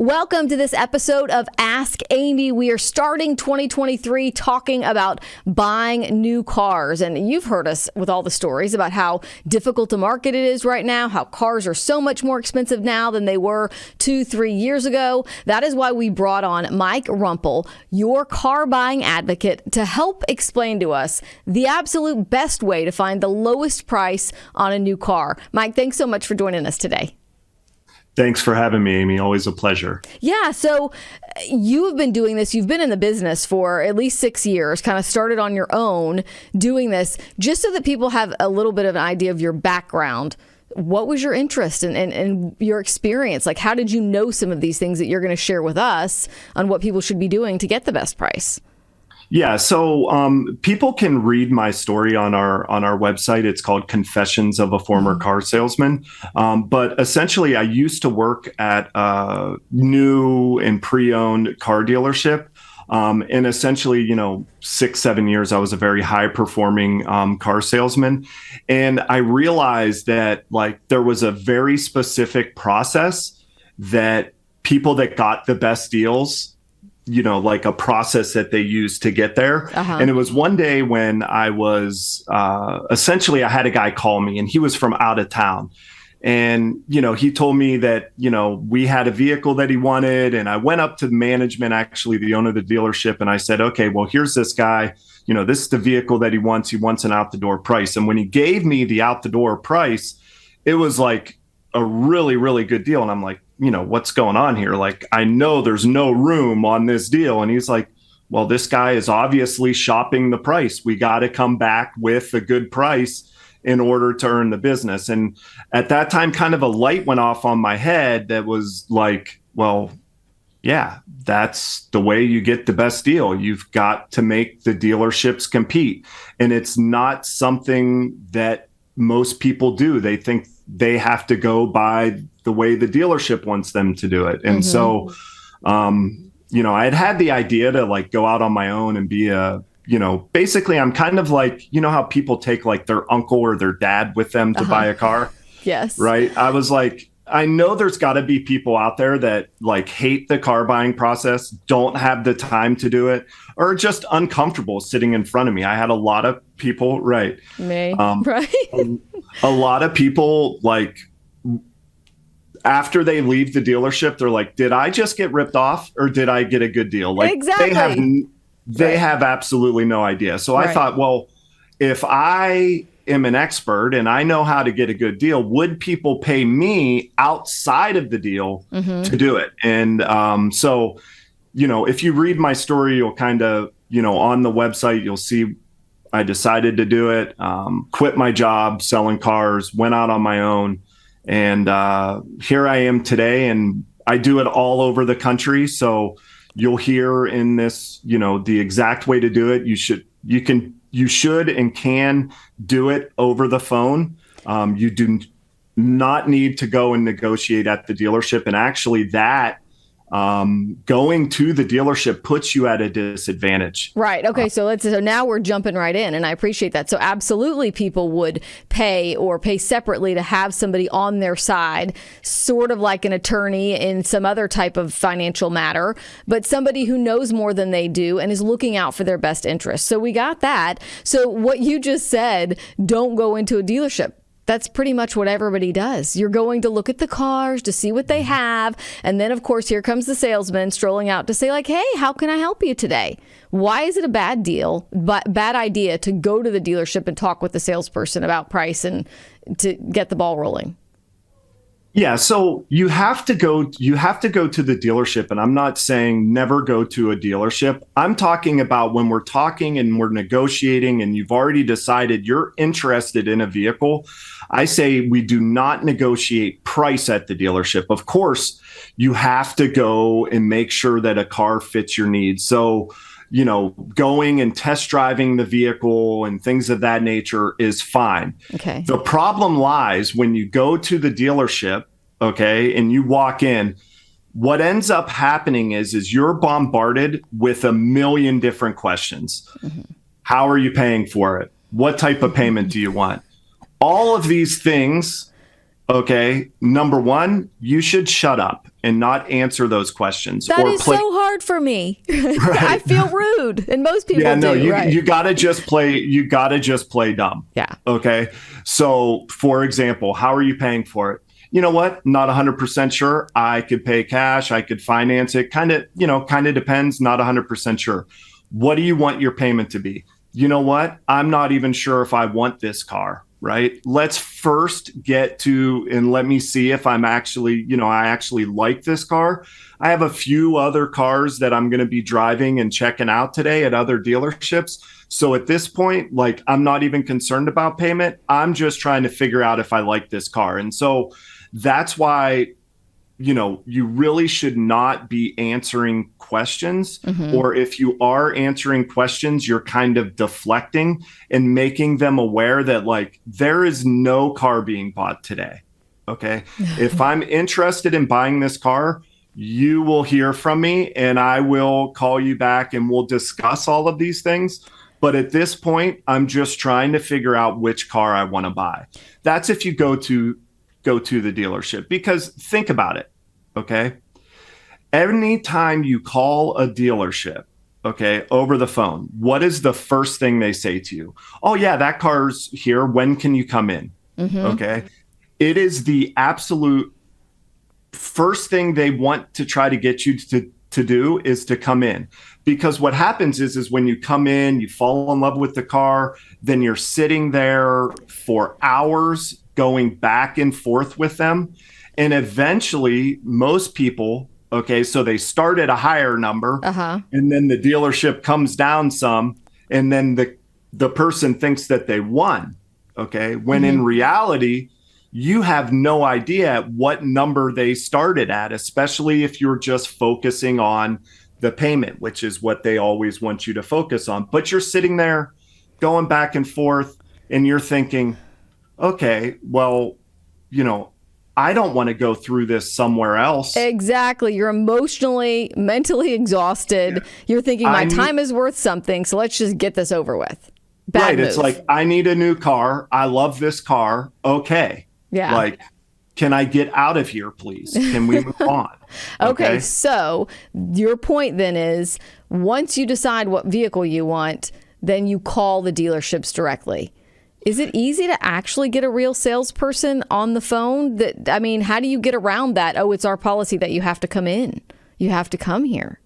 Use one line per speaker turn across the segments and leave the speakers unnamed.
Welcome to this episode of Ask Amy. We are starting 2023 talking about buying new cars. And you've heard us with all the stories about how difficult to market it is right now, how cars are so much more expensive now than they were 2-3 years ago. That is why we brought on Mike Rumple, your car buying advocate, to help explain to us the absolute best way to find the lowest price on a new car. Mike, thanks so much for joining us today.
Thanks for having me, Amy. Always a pleasure.
Yeah. So you have been doing this. You've been in the business for at least 6 years, kind of started on your own doing this, just so that people have a little bit of an idea of your background. What was your interest and your experience? Like, how did you know some of these things that you're going to share with us on what people should be doing to get the best price?
Yeah, so people can read my story on our website. It's called Confessions of a Former Car Salesman. But essentially, I used to work at a new and pre-owned car dealership. And essentially, 6-7 years, I was a very high performing car salesman. And I realized that there was a very specific process that people that got the best deals, like a process that they used to get there. And it was one day when I was essentially, I had a guy call me and he was from out of town. And, he told me that, we had a vehicle that he wanted. And I went up to management, actually the owner of the dealership. And I said, okay, well, here's this guy, this is the vehicle that he wants. He wants an out the door price. And when he gave me the out the door price, it was like a really, really good deal. And I'm like, what's going on here? I know there's no room on this deal. And he's like, well, this guy is obviously shopping the price. We got to come back with a good price in order to earn the business. And at that time, kind of a light went off on my head that was like, well, yeah, that's the way you get the best deal. You've got to make the dealerships compete. And it's not something that most people do. They think they have to go by the way the dealership wants them to do it. And so, I had the idea to go out on my own and be basically I'm kind of like, how people take their uncle or their dad with them to buy a car.
Yes.
Right. I was like, I know there's got to be people out there that hate the car buying process, don't have the time to do it, or just uncomfortable sitting in front of me. I had a lot of people, right.
Me, right.
A lot of people after they leave the dealership, they're like, did I just get ripped off or did I get a good deal?
Exactly.
They have absolutely no idea. So I thought, well, if I am an expert and I know how to get a good deal, would people pay me outside of the deal to do it? And so, if you read my story, you'll kind of, on the website, you'll see I decided to do it, quit my job selling cars, went out on my own. And here I am today, and I do it all over the country. So you'll hear in this, the exact way to do it. You should and can do it over the phone. You do not need to go and negotiate at the dealership. And actually that going to the dealership puts you at a disadvantage.
Right. Okay. So now we're jumping right in, and I appreciate that. So absolutely people would pay separately to have somebody on their side, sort of like an attorney in some other type of financial matter, but somebody who knows more than they do and is looking out for their best interests. So we got that. So what you just said, don't go into a dealership. That's pretty much what everybody does. You're going to look at the cars to see what they have. And then, of course, here comes the salesman strolling out to say, hey, how can I help you today? Why is it a bad idea to go to the dealership and talk with the salesperson about price and to get the ball rolling?
Yeah, so you have to go to the dealership, and I'm not saying never go to a dealership. I'm talking about when we're talking and we're negotiating and you've already decided you're interested in a vehicle. I say we do not negotiate price at the dealership. Of course, you have to go and make sure that a car fits your needs. So, going and test driving the vehicle and things of that nature is fine.
Okay.
The problem lies when you go to the dealership, okay, and you walk in. What ends up happening is you're bombarded with a million different questions. How are you paying for it? What type of payment do you want? All of these things Okay. Number one, you should shut up and not answer those questions.
That is so hard for me. Right. I feel rude, and most people do.
You gotta just play. You gotta just play dumb.
Yeah.
Okay. So, for example, how are you paying for it? You know what? Not 100% sure. I could pay cash. I could finance it. Kind of depends. Not 100% sure. What do you want your payment to be? You know what? I'm not even sure if I want this car. Right. Let's first get to, and let me see if I'm actually, I actually like this car. I have a few other cars that I'm going to be driving and checking out today at other dealerships. So at this point, like, I'm not even concerned about payment. I'm just trying to figure out if I like this car. And so that's why, you really should not be answering questions, or if you are answering questions, you're kind of deflecting and making them aware that, like, there is no car being bought today. Okay. If I'm interested in buying this car, you will hear from me and I will call you back and we'll discuss all of these things. But at this point, I'm just trying to figure out which car I want to buy. That's if you go to the dealership, because think about it. Okay. Anytime you call a dealership, okay, over the phone, what is the first thing they say to you? Oh yeah, that car's here. When can you come in? Okay. It is the absolute first thing they want to try to get you to do is to come in. Because what happens is when you come in, you fall in love with the car, then you're sitting there for hours going back and forth with them. And eventually, most people, okay, so they start at a higher number, and then the dealership comes down some, and then the person thinks that they won, okay, when in reality, you have no idea what number they started at, especially if you're just focusing on the payment, which is what they always want you to focus on. But you're sitting there going back and forth, and you're thinking, okay, well, I don't want to go through this somewhere else.
Exactly. You're emotionally, mentally exhausted. Yeah. You're thinking my time is worth something, so let's just get this over with. Bad move.
It's like, I need a new car. I love this car. Okay.
Yeah.
Like, can I get out of here, please? Can we move on?
Okay. So your point then is, once you decide what vehicle you want, then you call the dealerships directly. Is it easy to actually get a real salesperson on the phone? How do you get around that? Oh, it's our policy that you have to come in. You have to come here.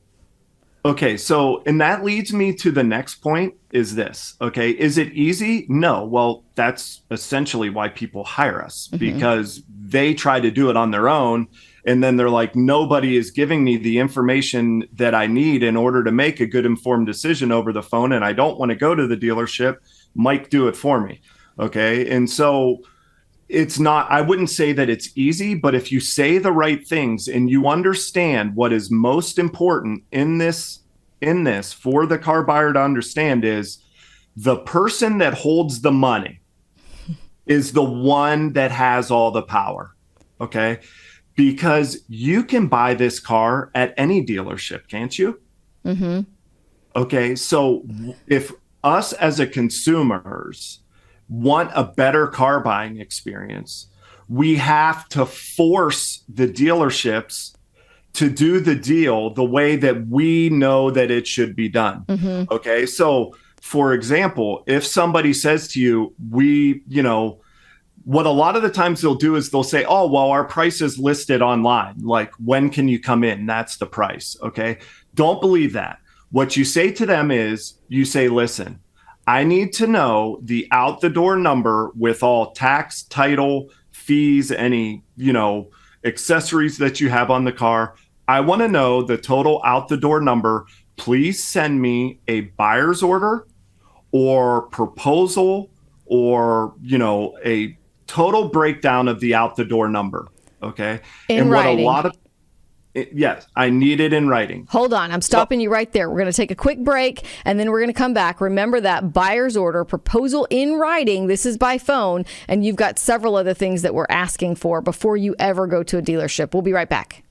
Okay, so, and that leads me to the next point is this. Okay, is it easy? No. Well, that's essentially why people hire us, because they try to do it on their own. And then they're like, nobody is giving me the information that I need in order to make a good informed decision over the phone. And I don't want to go to the dealership. Mike, do it for me. Okay. And so it's not, I wouldn't say that it's easy, but if you say the right things and you understand what is most important in this for the car buyer to understand, is the person that holds the money is the one that has all the power. Okay. Because you can buy this car at any dealership, can't you? Okay. So if us as a consumers want a better car buying experience, we have to force the dealerships to do the deal the way that we know that it should be done. Okay. So for example, if somebody says to you, what a lot of the times they'll do is they'll say, oh, well, our price is listed online. Like, when can you come in? That's the price. Okay. Don't believe that. What you say to them is, you say, listen, I need to know the out the door number with all tax, title, fees, any, accessories that you have on the car. I want to know the total out the door number. Please send me a buyer's order or proposal or, a total breakdown of the out the door number. Okay.
In writing.
Yes, I need it in writing.
Hold on. I'm stopping you right there. We're going to take a quick break and then we're going to come back. Remember that buyer's order, proposal in writing. This is by phone. And you've got several other things that we're asking for before you ever go to a dealership. We'll be right back.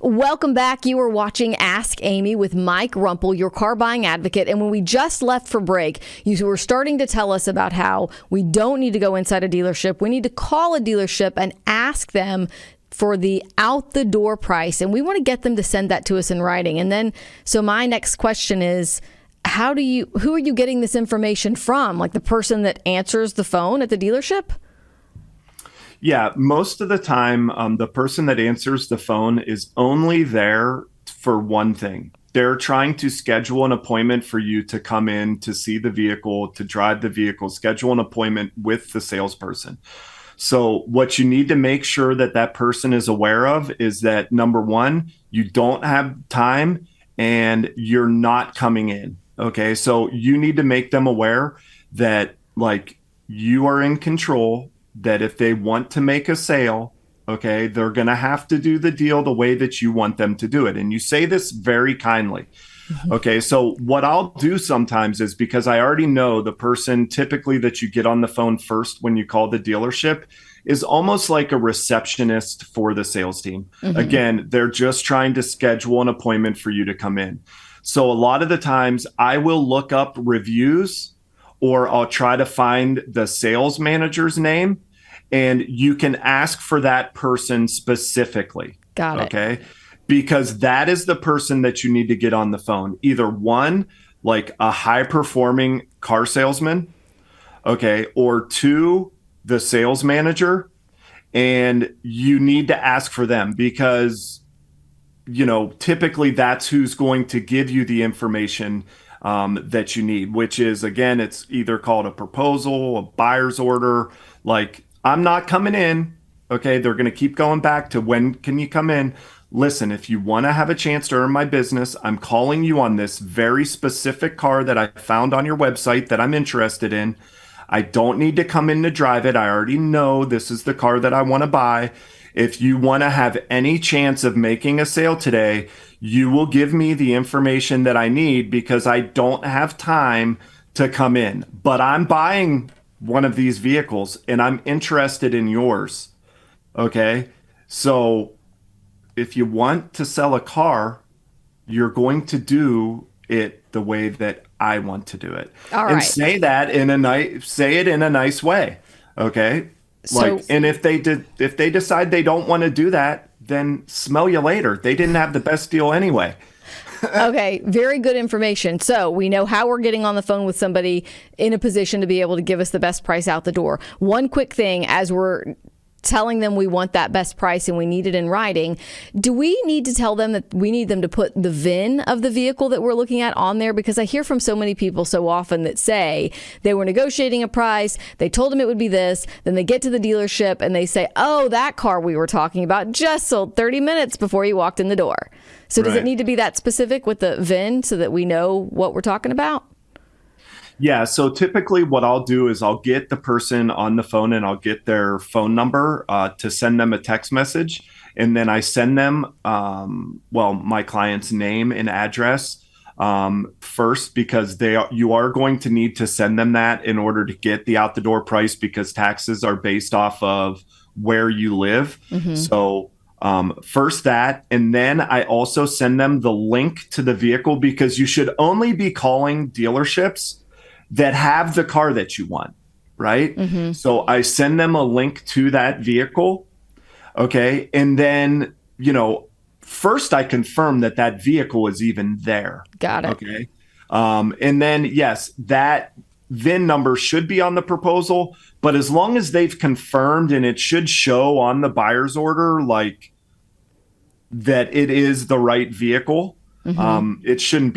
Welcome back. You are watching Ask Amy with Mike Rumple, your car buying advocate. And when we just left for break, you were starting to tell us about how we don't need to go inside a dealership. We need to call a dealership and ask them for the out the door price. And we want to get them to send that to us in writing. And then, so my next question is, who are you getting this information from? Like the person that answers the phone at the dealership?
Yeah, most of the time, the person that answers the phone is only there for one thing. They're trying to schedule an appointment for you to come in to see the vehicle, to drive the vehicle, schedule an appointment with the salesperson. So what you need to make sure that that person is aware of is that, number one, you don't have time and you're not coming in. Okay, so you need to make them aware that like you are in control, that if they want to make a sale, okay, they're going to have to do the deal the way that you want them to do it. And you say this very kindly. Okay, so what I'll do sometimes is, because I already know the person typically that you get on the phone first when you call the dealership is almost like a receptionist for the sales team. Again, they're just trying to schedule an appointment for you to come in. So a lot of the times I will look up reviews, or I'll try to find the sales manager's name, and you can ask for that person specifically.
Got it.
Okay. Because that is the person that you need to get on the phone. Either one, like a high performing car salesman. Okay. Or two, the sales manager. And you need to ask for them because, you know, typically that's who's going to give you the information that you need, which is, again, it's either called a proposal, a buyer's order. Like, I'm not coming in. Okay. They're going to keep going back to, when can you come in? Listen, if you want to have a chance to earn my business, I'm calling you on this very specific car that I found on your website that I'm interested in. I don't need to come in to drive it. I already know this is the car that I want to buy. If you want to have any chance of making a sale today, you will give me the information that I need, because I don't have time to come in. But I'm buying one of these vehicles and I'm interested in yours. Okay. So if you want to sell a car, you're going to do it the way that I want to do it.
All
and
right.
say it in a nice way. Okay. And if they decide they don't want to do that, then smell you later. They didn't have the best deal anyway.
Okay, very good information. So we know how we're getting on the phone with somebody in a position to be able to give us the best price out the door. One quick thing, as we're telling them we want that best price and we need it in writing, do we need to tell them that we need them to put the VIN of the vehicle that we're looking at on there? Because I hear from so many people so often that say they were negotiating a price, they told them it would be this, then they get to the dealership and they say, oh, that car we were talking about just sold 30 minutes before you walked in the door. So does it need to be that specific with the VIN so that we know what we're talking about?
Yeah, so typically what I'll do is I'll get the person on the phone and I'll get their phone number to send them a text message. And then I send them, my client's name and address first, because you are going to need to send them that in order to get the out the door price, because taxes are based off of where you live. So first that, and then I also send them the link to the vehicle, because you should only be calling dealerships that have the car that you want, right? So I send them a link to that vehicle. Okay. And then, first I confirm that that vehicle is even there.
Got it.
Okay. And then, yes, that VIN number should be on the proposal, but as long as they've confirmed, and it should show on the buyer's order, like that it is the right vehicle, it shouldn't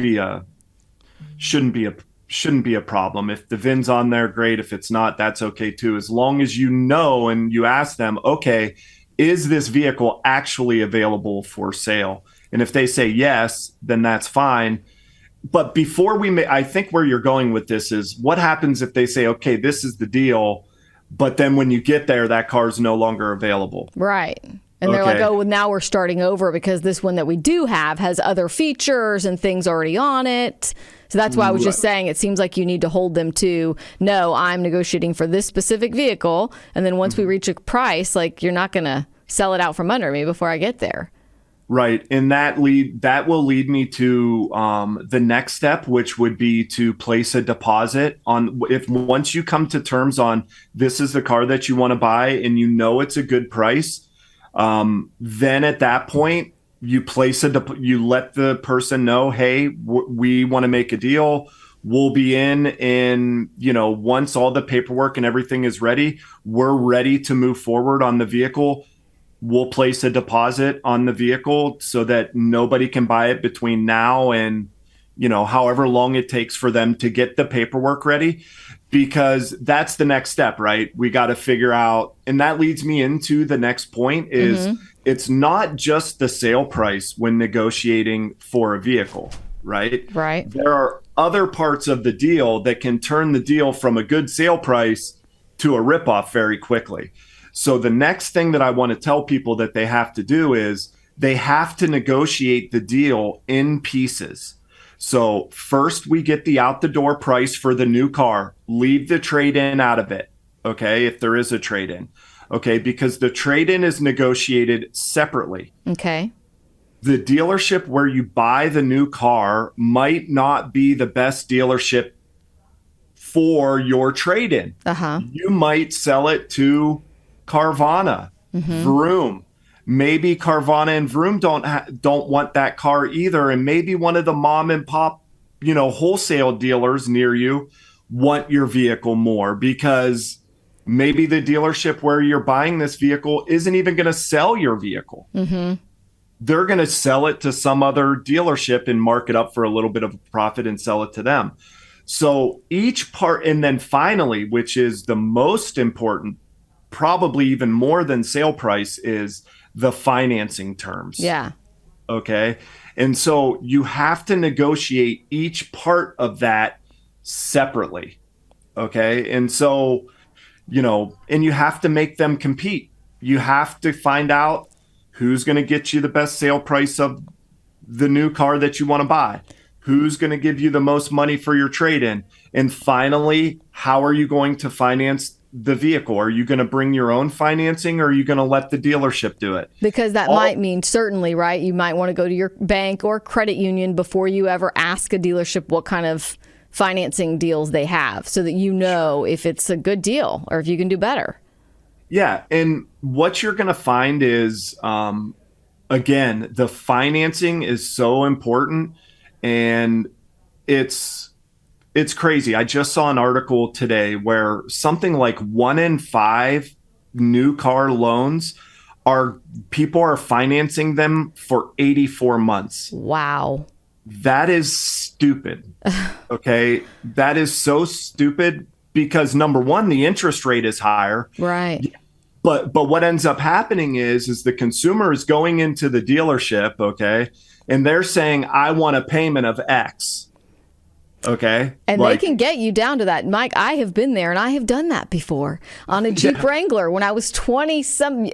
be a problem. If the VIN's on there, great. If it's not, that's okay too. As long as you know and you ask them, okay, is this vehicle actually available for sale? And if they say yes, then that's fine. But before I think where you're going with this is, what happens if they say, okay, this is the deal, but then when you get there, that car is no longer available?
Right. And they're like, oh, well, now we're starting over because this one that we do have has other features and things already on it. So that's why I was just saying, it seems like you need to hold them to, no, I'm negotiating for this specific vehicle. And then once we reach a price, like, you're not going to sell it out from under me before I get there.
Right. And that will lead me to the next step, which would be to place a deposit on, if once you come to terms on this is the car that you want to buy and you know it's a good price, then at that point you you let the person know, hey, we want to make a deal. We'll be in, once all the paperwork and everything is ready, we're ready to move forward on the vehicle. We'll place a deposit on the vehicle so that nobody can buy it between now and, however long it takes for them to get the paperwork ready, because that's the next step, right? We got to figure out, and that leads me into the next point is it's not just the sale price when negotiating for a vehicle, right?
Right.
There are other parts of the deal that can turn the deal from a good sale price to a ripoff very quickly. So the next thing that I want to tell people that they have to do is they have to negotiate the deal in pieces. So first we get the out the door price for the new car, leave the trade-in out of it. Okay. If there is a trade-in. Okay. Because the trade-in is negotiated separately.
Okay.
The dealership where you buy the new car might not be the best dealership for your trade-in. You might sell it to Carvana, Vroom. Maybe Carvana and Vroom don't want that car either, and maybe one of the mom and pop, wholesale dealers near you want your vehicle more because maybe the dealership where you're buying this vehicle isn't even going to sell your vehicle. They're going to sell it to some other dealership and mark it up for a little bit of a profit and sell it to them. So each part, and then finally, which is the most important, probably even more than sale price, is the financing terms.
Yeah.
Okay. And so you have to negotiate each part of that separately. Okay. And so, and you have to make them compete. You have to find out who's going to get you the best sale price of the new car that you want to buy. Who's going to give you the most money for your trade-in? And finally, how are you going to finance the vehicle? Are you going to bring your own financing or are you going to let the dealership do it?
Because that might mean, certainly, right? You might want to go to your bank or credit union before you ever ask a dealership what kind of financing deals they have so that you know if it's a good deal or if you can do better.
Yeah. And what you're going to find is, again, the financing is so important. And it's crazy. I just saw an article today where something like 1 in 5 new car loans people are financing them for 84 months.
Wow.
That is stupid. Okay. That is so stupid because number one, the interest rate is higher.
Right.
But what ends up happening is the consumer is going into the dealership, okay, and they're saying, I want a payment of X. Okay.
And they can get you down to that. Mike, I have been there and I have done that before on a Jeep Wrangler when I was 20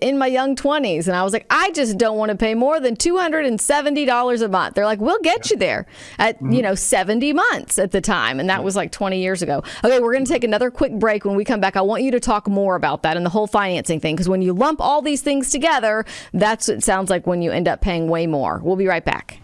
in my young 20s. And I was like, I just don't want to pay more than $270 a month. They're like, we'll get you there at, 70 months at the time. And that was like 20 years ago. Okay, we're going to take another quick break. When we come back, I want you to talk more about that and the whole financing thing. Because when you lump all these things together, that's what it sounds like when you end up paying way more. We'll be right back.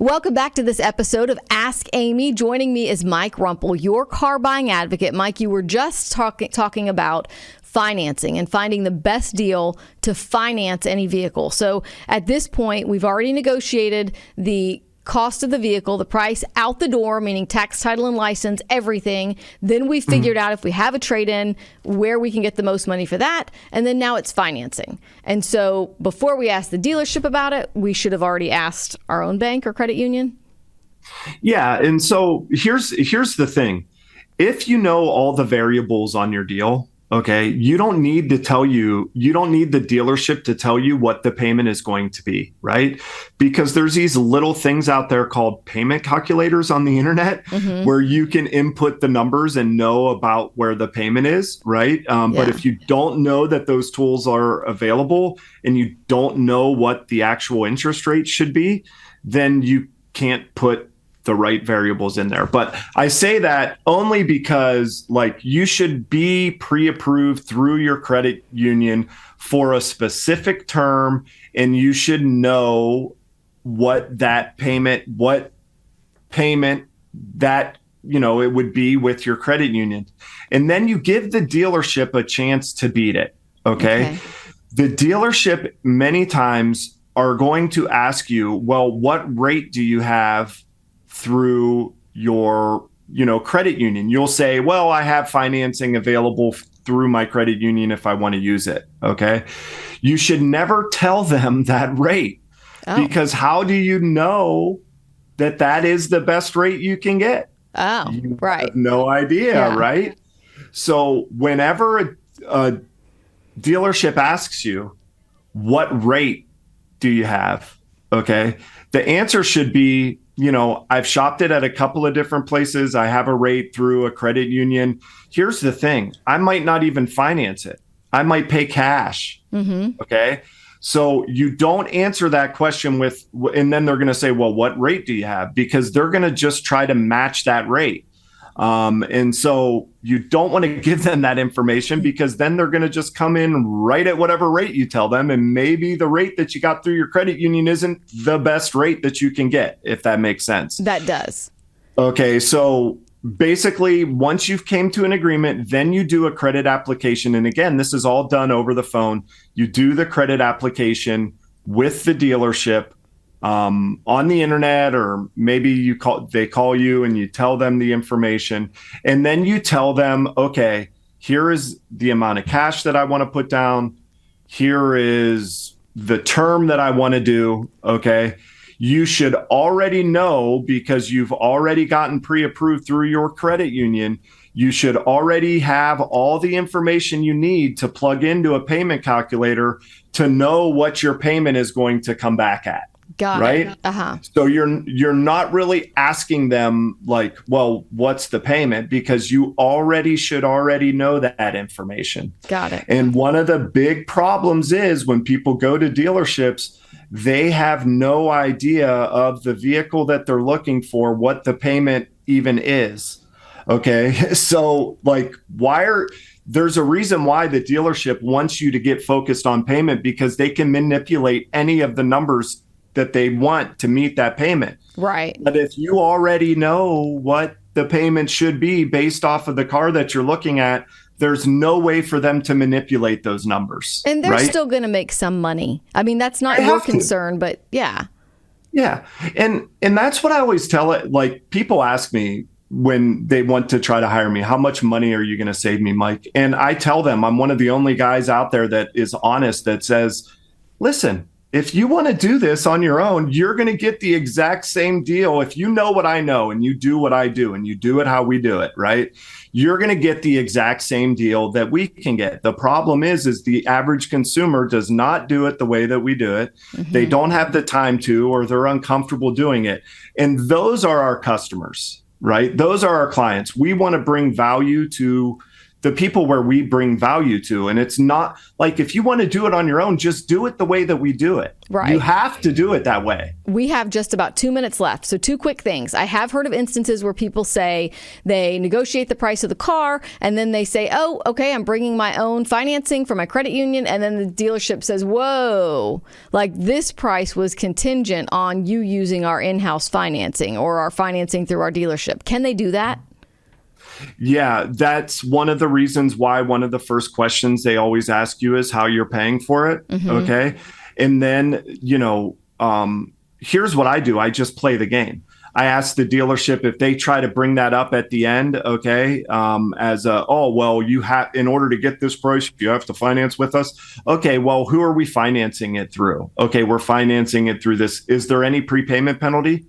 Welcome back to this episode of Ask Amy. Joining me is Mike Rumple, your car buying advocate. Mike, you were just talking about financing and finding the best deal to finance any vehicle. So at this point, we've already negotiated the cost of the vehicle, the price out the door, meaning tax, title, and license, everything. Then we figured out if we have a trade-in, where we can get the most money for that. And then now it's financing. And so before we ask the dealership about it, we should have already asked our own bank or credit union.
Yeah. And so here's the thing. If you know all the variables on your deal, okay, you don't need the dealership to tell you what the payment is going to be, right? Because there's these little things out there called payment calculators on the internet where you can input the numbers and know about where the payment is, right? But if you don't know that those tools are available and you don't know what the actual interest rate should be, then you can't put the right variables in there. But I say that only because like you should be pre-approved through your credit union for a specific term, and you should know what payment that it would be with your credit union. And then you give the dealership a chance to beat it. Okay. The dealership many times are going to ask you, well, what rate do you have through your, credit union? You'll say, well, I have financing available through my credit union if I want to use it. Okay. You should never tell them that rate because how do you know that is the best rate you can get?
Oh,
you
right.
have no idea, right? So whenever a dealership asks you, what rate do you have? Okay. The answer should be, I've shopped it at a couple of different places. I have a rate through a credit union. Here's the thing. I might not even finance it. I might pay cash. Mm-hmm. Okay. So you don't answer that question and then they're going to say, well, what rate do you have? Because they're going to just try to match that rate. And so you don't want to give them that information because then they're going to just come in right at whatever rate you tell them. And maybe the rate that you got through your credit union isn't the best rate that you can get, if that makes sense.
That does.
Okay. So basically, once you've came to an agreement, then you do a credit application. And again, this is all done over the phone. You do the credit application with the dealership. On the internet, or maybe they call you and you tell them the information, and then you tell them, okay, here is the amount of cash that I want to put down. Here is the term that I want to do. Okay. You should already know, because you've already gotten pre-approved through your credit union. You should already have all the information you need to plug into a payment calculator to know what your payment is going to come back at.
Got
right?
It. Uh-huh.
So you're not really asking them like, well, what's the payment? Because you should already know that information.
Got it.
And one of the big problems is when people go to dealerships, they have no idea of the vehicle that they're looking for, what the payment even is. Okay. So like, there's a reason why the dealership wants you to get focused on payment, because they can manipulate any of the numbers that they want to meet that payment.
Right.
But if you already know what the payment should be based off of the car that you're looking at, there's no way for them to manipulate those numbers.
And they're still going to make some money. I mean, that's not your concern, but yeah.
Yeah. And that's what I always tell it. Like, people ask me when they want to try to hire me, how much money are you going to save me, Mike? And I tell them I'm one of the only guys out there that is honest, that says, listen, if you want to do this on your own, you're going to get the exact same deal. If you know what I know and you do what I do and you do it how we do it, right? You're going to get the exact same deal that we can get. The problem is the average consumer does not do it the way that we do it. Mm-hmm. They don't have the time to, or they're uncomfortable doing it. And those are our customers, right? Those are our clients. We want to bring value to the people where we bring value to. And it's not like, if you want to do it on your own, just do it the way that we do it.
Right.
You have to do it that way.
We have just about 2 minutes left. So 2 quick things. I have heard of instances where people say they negotiate the price of the car and then they say, oh, okay, I'm bringing my own financing from my credit union. And then the dealership says, whoa, like this price was contingent on you using our in-house financing or our financing through our dealership. Can they do that?
Yeah, that's one of the reasons why one of the first questions they always ask you is how you're paying for it. Mm-hmm. Okay. And then, here's what I do. I just play the game. I ask the dealership if they try to bring that up at the end. Okay. You have, in order to get this price, you have to finance with us. Okay. Well, who are we financing it through? Okay. We're financing it through this. Is there any prepayment penalty?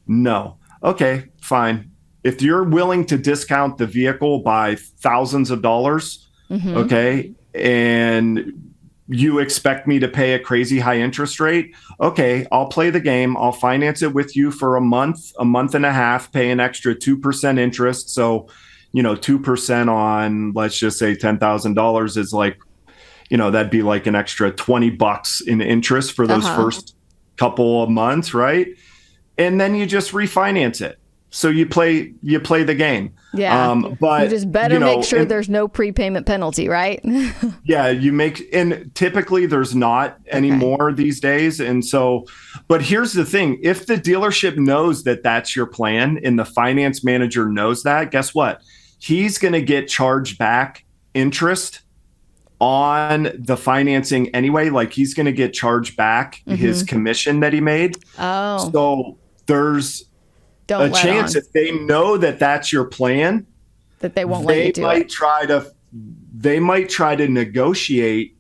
No. Okay, fine. If you're willing to discount the vehicle by thousands of dollars, mm-hmm. okay, and you expect me to pay a crazy high interest rate, okay, I'll play the game. I'll finance it with you for a month and a half, pay an extra 2% interest. So, 2% on, let's just say $10,000 is like, that'd be like an extra $20 in interest for those first couple of months, right? And then you just refinance it. So you play the game.
Yeah.
But
you just better make sure there's no prepayment penalty, right?
Yeah, and typically there's not anymore these days. And so, but here's the thing. If the dealership knows that that's your plan and the finance manager knows that, guess what? He's going to get charged back interest on the financing anyway. Like he's going to get charged back his commission that he made.
Oh.
So there's a chance if they know that that's your plan,
that they won't let you do it.
They might try to negotiate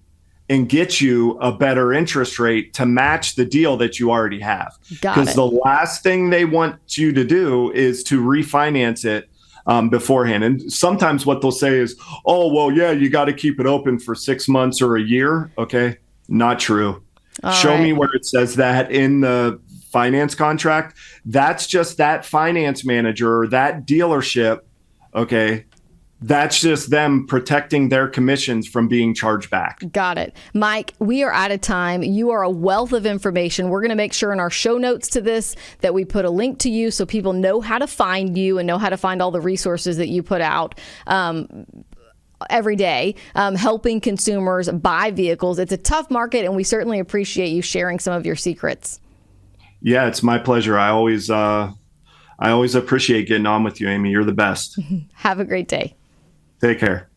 and get you a better interest rate to match the deal that you already have. Because the last thing they want you to do is to refinance it beforehand. And sometimes what they'll say is, oh, well, yeah, you got to keep it open for 6 months or a year. Okay, not true. Show me where it says that in the finance contract. That's just that finance manager or that dealership. Okay. That's just them protecting their commissions from being charged back.
Got it. Mike, we are out of time. You are a wealth of information. We're going to make sure in our show notes to this that we put a link to you so people know how to find you and know how to find all the resources that you put out every day, helping consumers buy vehicles. It's a tough market, and we certainly appreciate you sharing some of your secrets.
Yeah, it's my pleasure. I always appreciate getting on with you, Amy. You're the best.
Have a great day.
Take care.